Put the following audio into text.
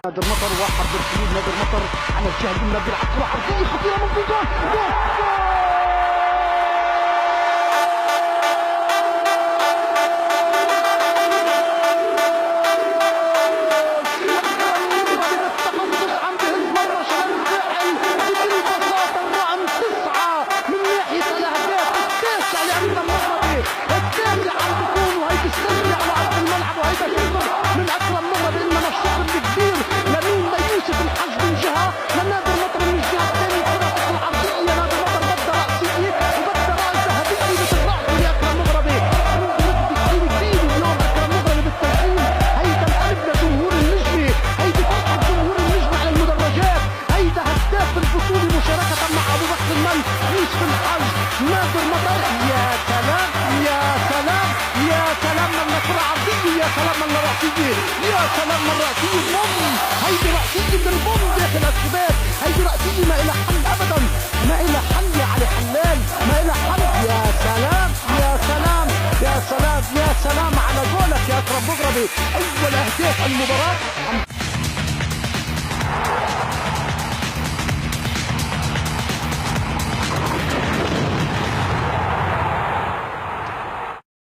نادر مطر وحرب الخليل. نادر مطر على الجهه اليمنى بيلعب كره عرضيه خطيره من جول. نادر مطر يا سلام يا سلام يا سلام من كرة عرضية، يا سلام من رأسية، يا سلام من رأسية بوم. هيدي رأسية من البوم داخل الشباك، هيدي رأسية ما إلها حل أبدا، ما إلها حل يا علي حلال، ما إلها حل. يا سلام يا سلام يا سلام يا سلام على جولك يا أكرم مغربي. أول أهداف المباراة.